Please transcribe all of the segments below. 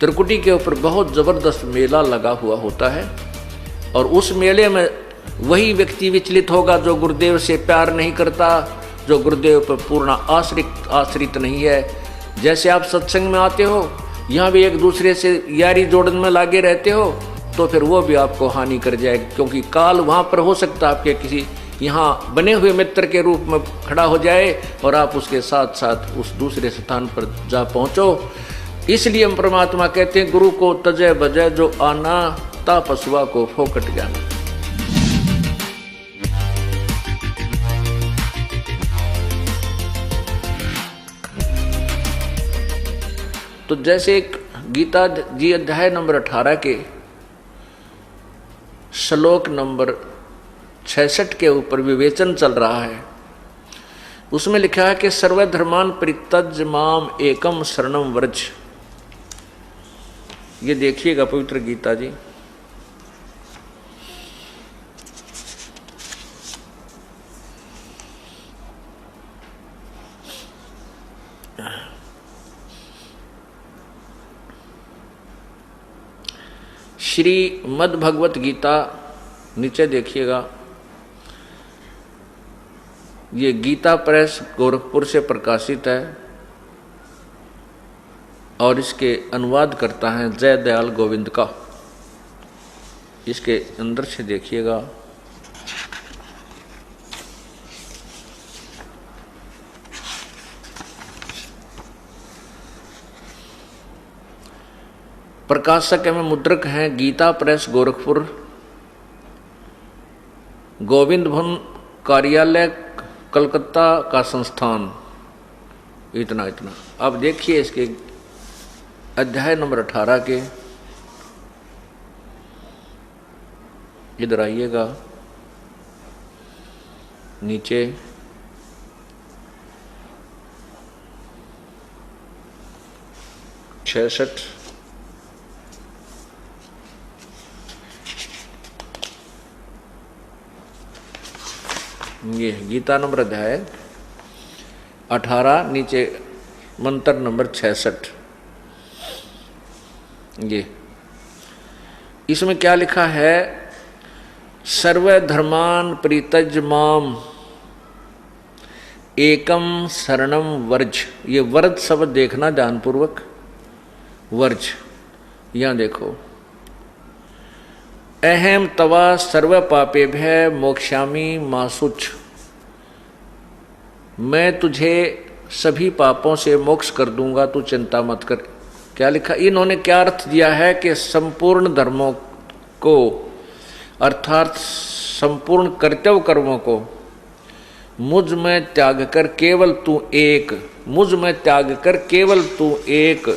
त्रिकुटी के ऊपर बहुत जबरदस्त मेला लगा हुआ होता है और उस मेले में वही व्यक्ति विचलित होगा जो गुरुदेव से प्यार नहीं करता, जो गुरुदेव पर पूर्ण आश्रित नहीं है। जैसे आप सत्संग में आते हो, यहाँ भी एक दूसरे से यारी जोड़न में लागे रहते हो, तो फिर वो भी आपको हानि कर जाएगा, क्योंकि काल वहाँ पर हो सकता है आपके किसी यहाँ बने हुए मित्र के रूप में खड़ा हो जाए और आप उसके साथ साथ उस दूसरे स्थान पर जा पहुँचो। इसलिए हम परमात्मा कहते हैं, गुरु को तजय बजय जो आना, ता पशुआ को फोकट जाना। तो जैसे गीता जी अध्याय नंबर 18 के श्लोक नंबर 66 के ऊपर विवेचन चल रहा है, उसमें लिखा है कि सर्वधर्मान परित्यज्य माम एकम शरणम व्रज। ये देखिएगा पवित्र गीता जी, श्री मद् भगवत गीता, नीचे देखिएगा। ये गीता प्रेस गोरखपुर से प्रकाशित है और इसके अनुवाद करता है जय दयाल गोविंद का। इसके अंदर से देखिएगा, प्रकाशक एवं मुद्रक हैं गीता प्रेस गोरखपुर, गोविंद भवन कार्यालय कलकत्ता का संस्थान। इतना अब देखिए इसके अध्याय नंबर 18 के, इधर आइएगा नीचे, छठ ये गीता नंबर अध्याय 18, नीचे मंत्र नंबर 66। ये इसमें क्या लिखा है, सर्वधर्मान परित्यज्य माम एकम शरणम वर्ज। ये वर्ज शब्द देखना ध्यानपूर्वक, वर्ज यहाँ देखो, अहम तवा सर्व पापेभ्य मोक्षामि मा शुच। मैं तुझे सभी पापों से मोक्ष कर दूंगा, तू चिंता मत कर। क्या लिखा, इन्होंने क्या अर्थ दिया है कि संपूर्ण धर्मों को अर्थात संपूर्ण कर्तव्य कर्मों को मुझ में त्याग कर केवल तू एक, मुझ में त्याग कर केवल तू एक,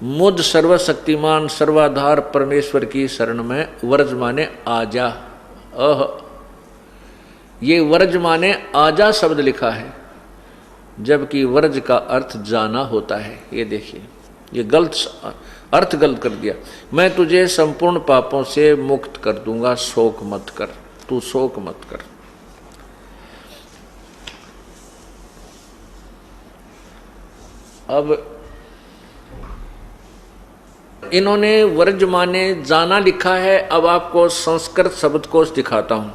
मुझ सर्वशक्तिमान सर्वाधार परमेश्वर की शरण में वर्ज माने आजा। ये वर्ज माने आजा शब्द लिखा है, जबकि वर्ज का अर्थ जाना होता है। ये देखिए, ये अर्थ गलत कर दिया। मैं तुझे संपूर्ण पापों से मुक्त कर दूंगा, शोक मत कर, तू शोक मत कर। अब इन्होंने वर्ज माने जाना लिखा है। अब आपको संस्कृत शब्दकोश दिखाता हूं।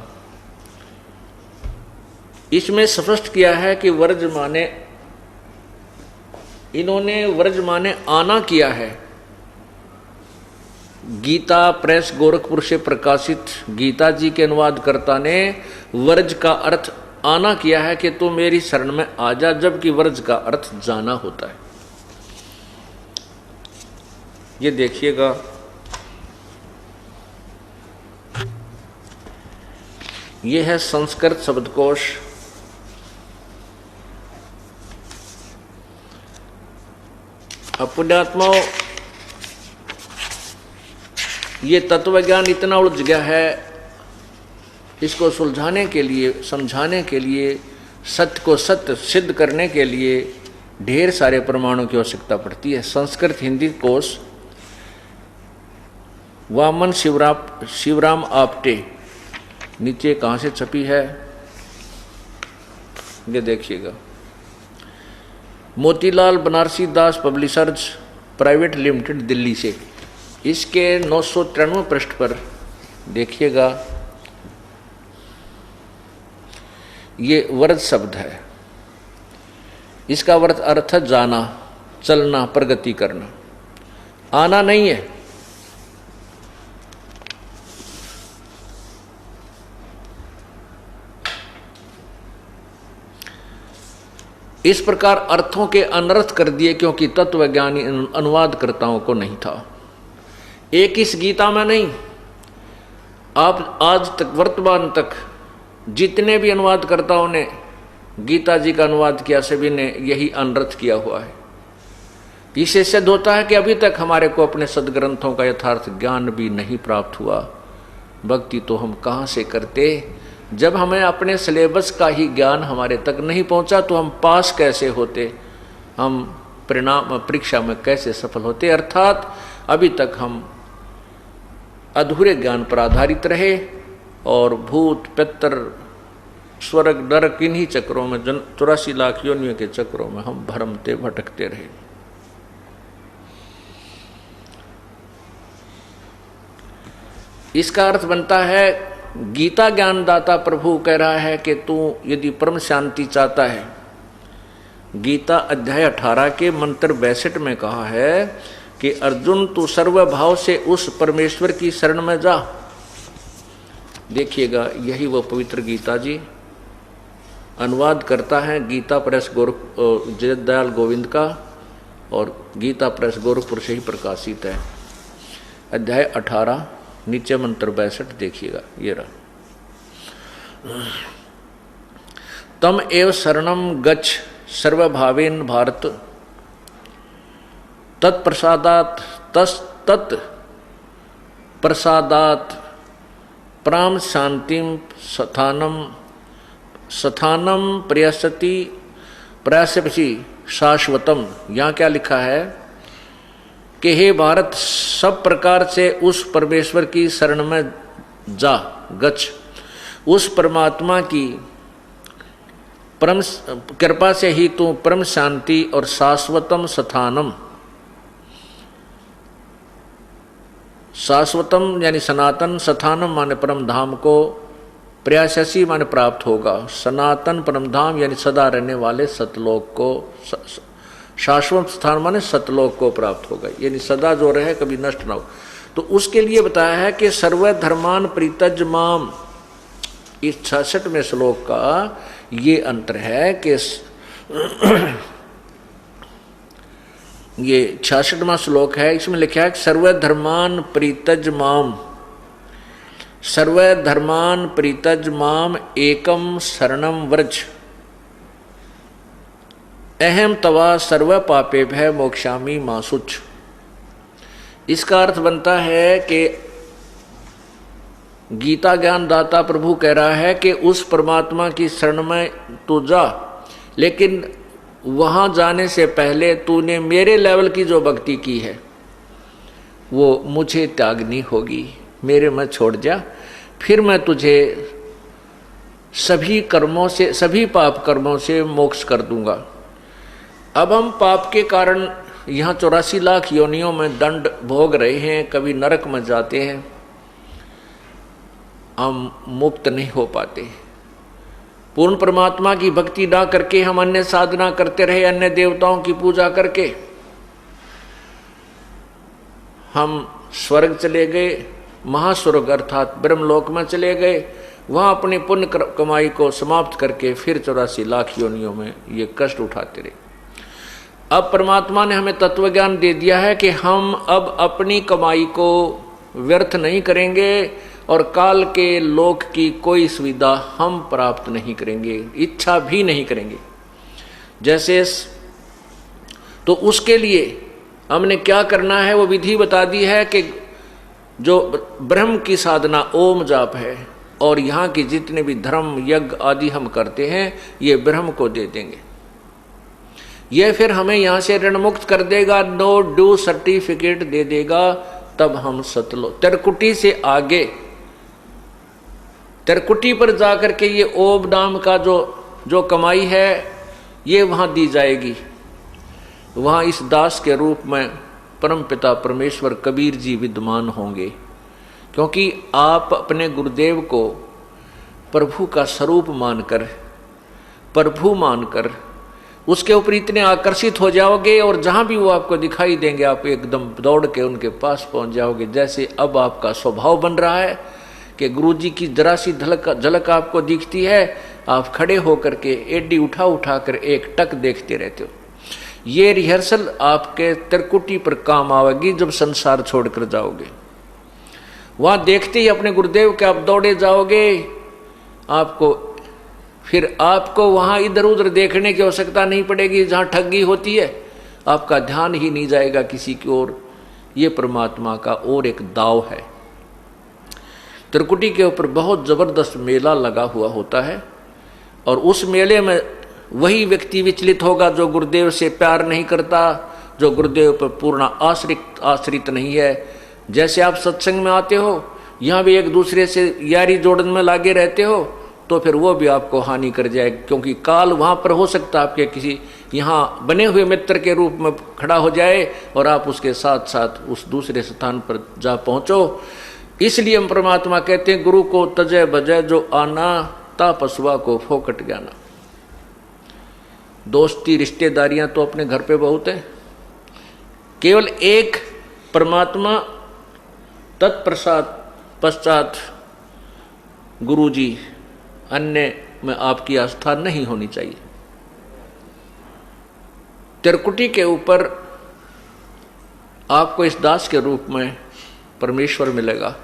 इसमें स्पष्ट किया है कि वर्ज माने, इन्होंने वर्ज माने आना किया है। गीता प्रेस गोरखपुर से प्रकाशित गीता जी के अनुवादकर्ता ने वर्ज का अर्थ आना किया है कि तू मेरी शरण में आ जा, जबकि वर्ज का अर्थ जाना होता है। ये देखिएगा, ये है संस्कृत शब्दकोश। अब पुण्यात्माओं, ये तत्वज्ञान इतना उलझ गया है, इसको सुलझाने के लिए, समझाने के लिए, सत्य को सत्य सिद्ध करने के लिए ढेर सारे प्रमाणों की आवश्यकता पड़ती है। संस्कृत हिंदी कोश वामन शिवराम आपटे, नीचे कहाँ से छपी है ये देखिएगा। मोतीलाल बनारसी दास पब्लिशर्स प्राइवेट लिमिटेड दिल्ली से। इसके 993 पृष्ठ पर देखिएगा, ये वर्ड शब्द है। इसका अर्थ है जाना, चलना, प्रगति करना, आना नहीं है। इस प्रकार अर्थों के अनर्थ कर दिए क्योंकि तत्वज्ञानी अनुवादकर्ताओं को नहीं था। एक इस गीता में नहीं, आप आज तक वर्तमान तक जितने भी अनुवादकर्ताओं ने गीता जी का अनुवाद किया, सभी ने यही अनर्थ किया हुआ है। इससे सिद्ध होता है कि अभी तक हमारे को अपने सदग्रंथों का यथार्थ ज्ञान भी नहीं प्राप्त हुआ। भक्ति तो हम कहाँ से करते, जब हमें अपने सिलेबस का ही ज्ञान हमारे तक नहीं पहुंचा तो हम पास कैसे होते, हम परिणाम परीक्षा में कैसे सफल होते। अर्थात अभी तक हम अधूरे ज्ञान पर आधारित रहे और भूत पितर स्वर्ग नरक इन्हीं चक्रों में 84 लाख योनियों के चक्रों में हम भरमते भटकते रहे। इसका अर्थ बनता है, गीता ज्ञानदाता प्रभु कह रहा है कि तू यदि परम शांति चाहता है, गीता अध्याय 18 के मंत्र 62 में कहा है कि अर्जुन तू सर्वभाव से उस परमेश्वर की शरण में जा। देखिएगा, यही वो पवित्र गीता जी अनुवाद करता है गीता प्रेस जगदयाल गोविंद का, और गीता प्रेस गोरखपुर से ही प्रकाशित है। अध्याय 18 नीचे मंत्र 62 देखिएगा, ये रहा। तम एव शरणम गच्छ सर्वभावेन भारत तत्प्रसादात तत् प्रसादात प्राम शांतिम स्थानम प्रयासपि शाश्वतम। यहाँ क्या लिखा है कि हे भारत, सब प्रकार से उस परमेश्वर की शरण में जा, गच्छ। उस परमात्मा की परम कृपा से ही तू परम शांति और शाश्वतम स्थानम, शाश्वतम यानी सनातन, स्थानम माने परम धाम को, प्रयाससी माने प्राप्त होगा। सनातन परम धाम यानी सदा रहने वाले सतलोक को, शाश्वत स्थान माने सतलोक को प्राप्त होगा, यानी सदा जो रहे, कभी नष्ट ना हो। तो उसके लिए बताया है कि सर्वधर्मान परित्यज माम। इस 66वें श्लोक का ये अंतर है कि ये 66वां श्लोक है, इसमें लिखा है सर्वधर्मान परित्यज माम, सर्वधर्मान परित्यज माम एकम शरणम व्रज अहम तवा सर्व पापे भय मोक्षामि मा शुच। इसका अर्थ बनता है कि गीता ज्ञानदाता प्रभु कह रहा है कि उस परमात्मा की शरण में तू जा, लेकिन वहां जाने से पहले तूने मेरे लेवल की जो भक्ति की है वो मुझे त्यागनी होगी। मेरे में छोड़ जा, फिर मैं तुझे सभी कर्मों से, सभी पाप कर्मों से मोक्ष कर दूंगा। अब हम पाप के कारण यहाँ 84 लाख योनियों में दंड भोग रहे हैं, कभी नरक में जाते हैं, हम मुक्त नहीं हो पाते। पूर्ण परमात्मा की भक्ति ना करके हम अन्य साधना करते रहे, अन्य देवताओं की पूजा करके हम स्वर्ग चले गए, महास्वर्ग अर्थात ब्रह्मलोक में चले गए। वहां अपनी पुण्य कमाई को समाप्त करके फिर 84 लाख योनियों में ये कष्ट उठाते रहे। अब परमात्मा ने हमें तत्वज्ञान दे दिया है कि हम अब अपनी कमाई को व्यर्थ नहीं करेंगे और काल के लोक की कोई सुविधा हम प्राप्त नहीं करेंगे, इच्छा भी नहीं करेंगे। जैसे तो उसके लिए हमने क्या करना है वो विधि बता दी है कि जो ब्रह्म की साधना ओम जाप है और यहाँ की जितने भी धर्म यज्ञ आदि हम करते हैं ये ब्रह्म को दे देंगे। यह फिर हमें यहाँ से ऋण मुक्त कर देगा, नो ड्यू सर्टिफिकेट दे देगा। तब हम तिरकुटी से आगे, तिरकुटी पर जाकर के ये ओम नाम का जो कमाई है ये वहाँ दी जाएगी। वहाँ इस दास के रूप में परमपिता परमेश्वर कबीर जी विद्यमान होंगे, क्योंकि आप अपने गुरुदेव को प्रभु का स्वरूप मानकर, प्रभु मानकर उसके ऊपर इतने आकर्षित हो जाओगे और जहाँ भी वो आपको दिखाई देंगे आप एकदम दौड़ के उनके पास पहुँच जाओगे। जैसे अब आपका स्वभाव बन रहा है कि गुरु जी की जरा सी झलक आपको दिखती है, आप खड़े होकर के एडी उठा कर एक टक देखते रहते हो। ये रिहर्सल आपके त्रिकुटी पर काम आवेगी जब संसार छोड़कर जाओगे। वहाँ देखते ही अपने गुरुदेव के आप दौड़े जाओगे, फिर आपको वहाँ इधर उधर देखने की आवश्यकता नहीं पड़ेगी। जहाँ ठगी होती है आपका ध्यान ही नहीं जाएगा किसी की ओर। ये परमात्मा का और एक दाव है। त्रिकुटी के ऊपर बहुत जबरदस्त मेला लगा हुआ होता है और उस मेले में वही व्यक्ति विचलित होगा जो गुरुदेव से प्यार नहीं करता, जो गुरुदेव पर पूर्ण आश्रित नहीं है। जैसे आप सत्संग में आते हो, यहाँ भी एक दूसरे से यारी जोड़न में लागे रहते हो, तो फिर वो भी आपको हानि कर जाए, क्योंकि काल वहाँ पर हो सकता है आपके किसी यहाँ बने हुए मित्र के रूप में खड़ा हो जाए और आप उसके साथ साथ उस दूसरे स्थान पर जा पहुँचो। इसलिए हम परमात्मा कहते हैं, गुरु को तजय बजय जो आना, ता पशुआ को फोकट जाना। दोस्ती रिश्तेदारियां तो अपने घर पे बहुत है, केवल एक परमात्मा तत्पश्चात गुरु जी, अन्य में आपकी आस्था नहीं होनी चाहिए। त्रिकुटी के ऊपर आपको इस दास के रूप में परमेश्वर मिलेगा,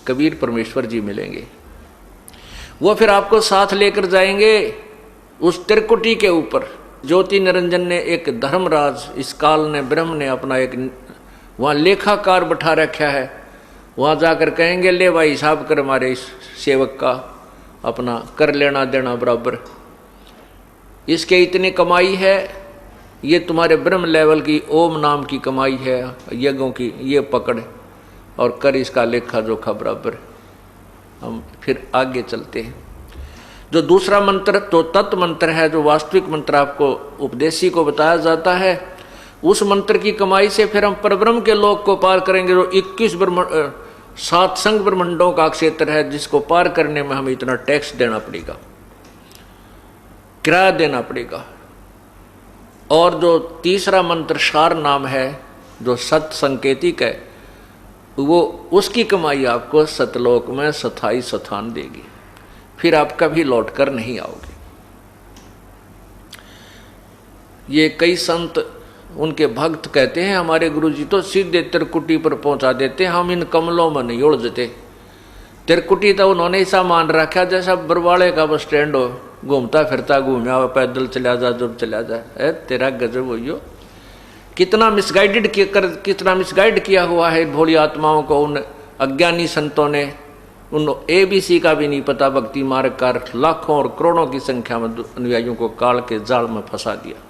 कबीर परमेश्वर जी मिलेंगे। वो फिर आपको साथ लेकर जाएंगे उस त्रिकुटी के ऊपर। ज्योति निरंजन ने एक धर्मराज, इस काल ने, ब्रह्म ने अपना एक वहाँ लेखाकार बैठा रखा है। वहाँ जाकर कहेंगे, ले भाई हिसाब कर हमारे इस सेवक का, अपना कर लेना देना बराबर, इसके इतनी कमाई है, ये तुम्हारे ब्रह्म लेवल की ओम नाम की कमाई है यज्ञों की, ये पकड़ और कर इसका लेखा जोखा बराबर। हम फिर आगे चलते हैं। जो दूसरा मंत्र तो तत्व मंत्र है, जो वास्तविक मंत्र आपको उपदेशी को बताया जाता है, उस मंत्र की कमाई से फिर हम परब्रह्म के लोक को पार करेंगे, जो 21 7 संग ब्रह्मंडों का क्षेत्र है, जिसको पार करने में हमें इतना टैक्स देना पड़ेगा, किराया देना पड़ेगा। और जो तीसरा मंत्र सार नाम है, जो सत संकेतिक है, वो उसकी कमाई आपको सतलोक में स्थायी स्थान देगी, फिर आप कभी लौट कर नहीं आओगे। ये कई संत, उनके भक्त कहते हैं, हमारे गुरुजी तो सीधे त्रिकुटी पर पहुंचा देते, हम इन कमलों में नहीं उलझते। त्रिकुटी तो उन्होंने ऐसा मान रखा जैसा बरवाड़े का बस स्टैंड हो, घूमता फिरता घूमया, पैदल चला जा, जब चला जा। तेरा गजब हो, कितना मिसगाइड किया हुआ है भोली आत्माओं को उन अज्ञानी संतों ने। उन ABC का भी नहीं पता, भक्ति मार्ग का लाखों और करोड़ों की संख्या में अनुयायियों को काल के जाल में फंसा दिया।